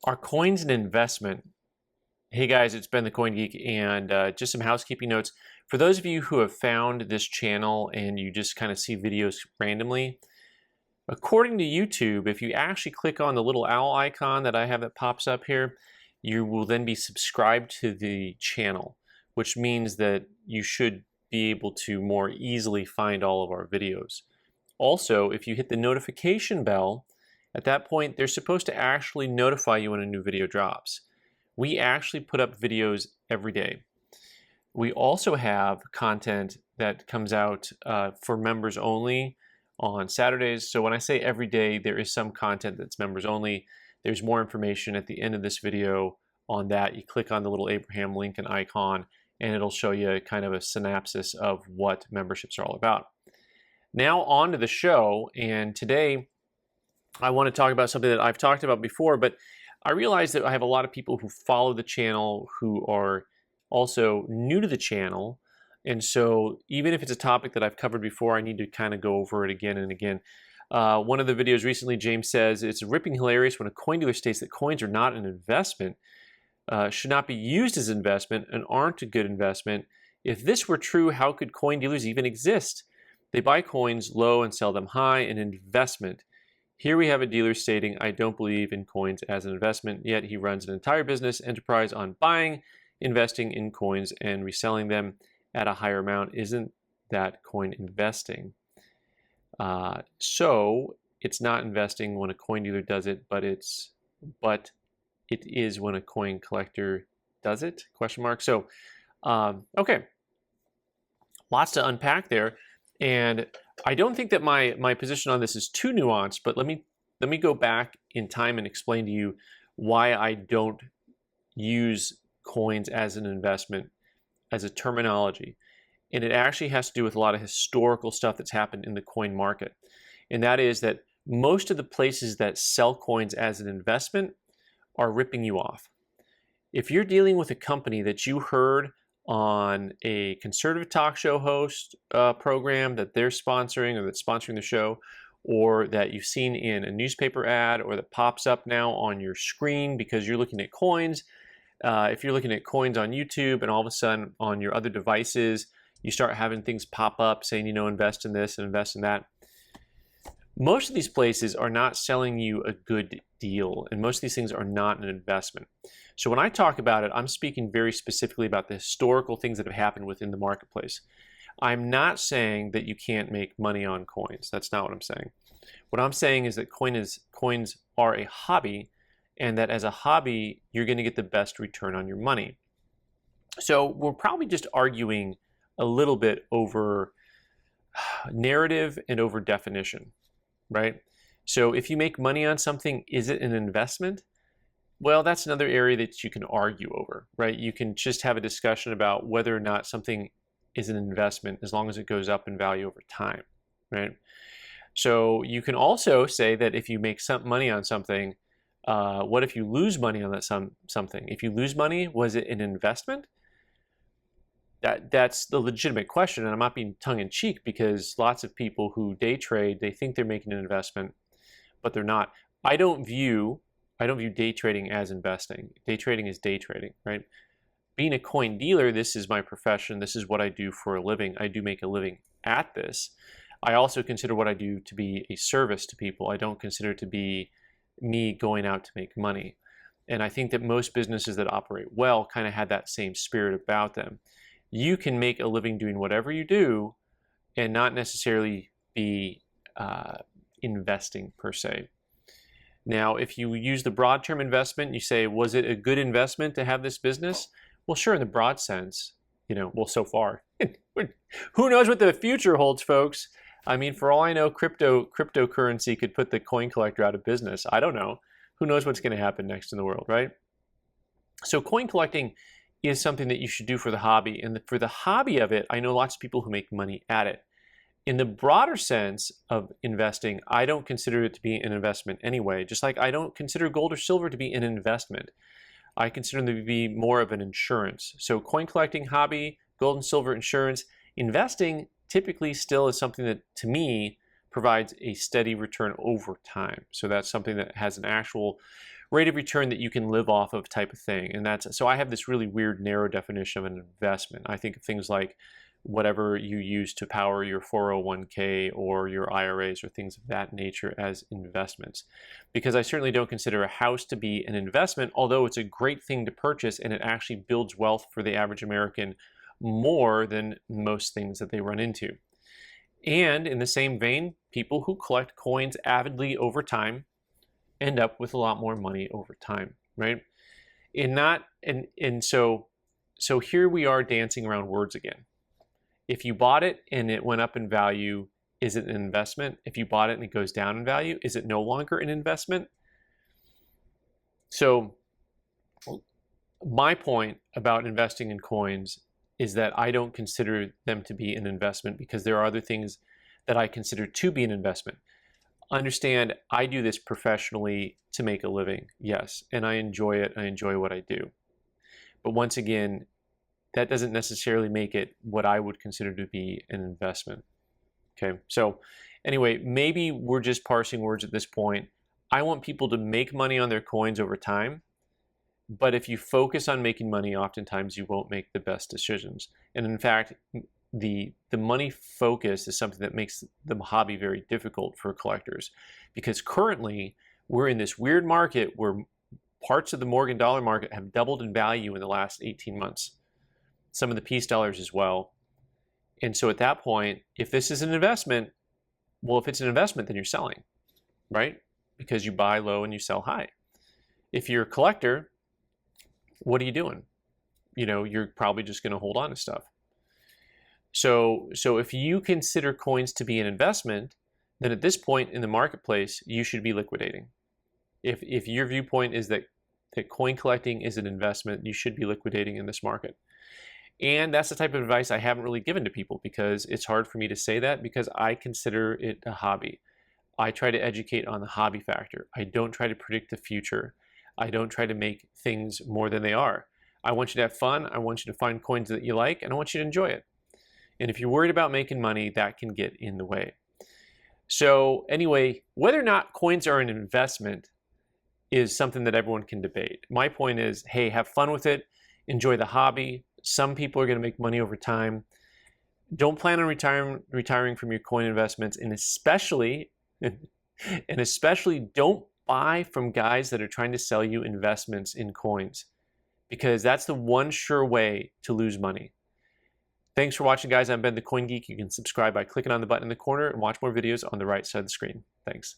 Are coins an investment? Hey guys, it's Ben the Coin Geek, and just some housekeeping notes. For those of you who have found this channel and you just kind of see videos randomly, according to YouTube, if you actually click on the little owl icon that I have that pops up here, you will then be subscribed to the channel, which means that you should be able to more easily find all of our videos. Also, if you hit the notification bell, at that point, they're supposed to actually notify you when a new video drops. We actually put up videos every day. We also have content that comes out for members only on Saturdays. So when I say every day, there is some content that's members only. There's more information at the end of this video on that. You click on the little Abraham Lincoln icon and it'll show you kind of a synopsis of what memberships are all about. Now on to the show, and today I want to talk about something that I've talked about before, but I realize that I have a lot of people who follow the channel who are also new to the channel. And so even if it's a topic that I've covered before, I need to kind of go over it again and again. One of the videos recently, James says, it's ripping hilarious when a coin dealer states that coins are not an investment, should not be used as investment, and aren't a good investment. If this were true, how could coin dealers even exist? They buy coins low and sell them high, an investment. Here we have a dealer stating, I don't believe in coins as an investment, yet he runs an entire business enterprise on buying, investing in coins, and reselling them at a higher amount. Isn't that coin investing? So it's not investing when a coin dealer does it, but it is when a coin collector does it? Question mark. So, okay, lots to unpack there. And I don't think that my position on this is too nuanced, but let me go back in time and explain to you why I don't use coins as an investment, as a terminology. And it actually has to do with a lot of historical stuff that's happened in the coin market. And that is that most of the places that sell coins as an investment are ripping you off. If you're dealing with a company that you heard on a conservative talk show host program that they're sponsoring or that's sponsoring the show, or that you've seen in a newspaper ad, or that pops up now on your screen because you're looking at coins. If you're looking at coins on YouTube and all of a sudden on your other devices, you start having things pop up saying, invest in this and invest in that. Most of these places are not selling you a good deal, and most of these things are not an investment. So when I talk about it, I'm speaking very specifically about the historical things that have happened within the marketplace. I'm not saying that you can't make money on coins. That's not what I'm saying. What I'm saying is that coins are a hobby, and that as a hobby, you're going to get the best return on your money. So we're probably just arguing a little bit over narrative and over definition, right? So if you make money on something, is it an investment? Well, that's another area that you can argue over, right? You can just have a discussion about whether or not something is an investment as long as it goes up in value over time, right? So you can also say that if you make some money on something, what if you lose money on that something? If you lose money, was it an investment? That's the legitimate question, and I'm not being tongue-in-cheek, because lots of people who day trade, they think they're making an investment, but they're not. I don't view day trading as investing. Day trading is day trading, right? Being a coin dealer, this is my profession. This is what I do for a living. I do make a living at this. I also consider what I do to be a service to people. I don't consider it to be me going out to make money. And I think that most businesses that operate well kind of had that same spirit about them. You can make a living doing whatever you do and not necessarily be investing per se. Now, if you use the broad term investment, you say, was it a good investment to have this business? Well, sure, in the broad sense, well, so far. Who knows what the future holds, folks? I mean, for all I know, cryptocurrency could put the coin collector out of business. I don't know. Who knows what's going to happen next in the world, right? So coin collecting is something that you should do for the hobby. And for the hobby of it, I know lots of people who make money at it. In the broader sense of investing, I don't consider it to be an investment anyway, just like I don't consider gold or silver to be an investment. I consider them to be more of an insurance. So coin collecting, hobby, gold and silver, insurance. Investing typically still is something that, to me, provides a steady return over time. So that's something that has an actual rate of return that you can live off of type of thing. And that's, so I have this really weird narrow definition of an investment. I think of things like whatever you use to power your 401k or your IRAs or things of that nature as investments. Because I certainly don't consider a house to be an investment, although it's a great thing to purchase and it actually builds wealth for the average American more than most things that they run into. And in the same vein, people who collect coins avidly over time end up with a lot more money over time, right? So here we are dancing around words again. If you bought it and it went up in value, is it an investment? If you bought it and it goes down in value, is it no longer an investment? So my point about investing in coins is that I don't consider them to be an investment because there are other things that I consider to be an investment. Understand, I do this professionally to make a living, yes, and I enjoy it. I enjoy what I do. But once again, that doesn't necessarily make it what I would consider to be an investment. Okay, so anyway, maybe we're just parsing words at this point. I want people to make money on their coins over time, but if you focus on making money, oftentimes you won't make the best decisions. And in fact, the money focus is something that makes the hobby very difficult for collectors, because currently we're in this weird market where parts of the Morgan dollar market have doubled in value in the last 18 months. Some of the peace dollars as well. And so at that point, if this is an investment, well, if it's an investment, then you're selling, right? Because you buy low and you sell high. If you're a collector, what are you doing? You're probably just going to hold on to stuff. So if you consider coins to be an investment, then at this point in the marketplace, you should be liquidating. If your viewpoint is that coin collecting is an investment, you should be liquidating in this market. And that's the type of advice I haven't really given to people, because it's hard for me to say that because I consider it a hobby. I try to educate on the hobby factor. I don't try to predict the future. I don't try to make things more than they are. I want you to have fun. I want you to find coins that you like, and I want you to enjoy it. And if you're worried about making money, that can get in the way. So anyway, whether or not coins are an investment is something that everyone can debate. My point is, hey, have fun with it. Enjoy the hobby. Some people are going to make money over time. Don't plan on retiring from your coin investments, and especially don't buy from guys that are trying to sell you investments in coins, because that's the one sure way to lose money. Thanks for watching, guys. I'm Ben, the Coin Geek. You can subscribe by clicking on the button in the corner and watch more videos on the right side of the screen. Thanks.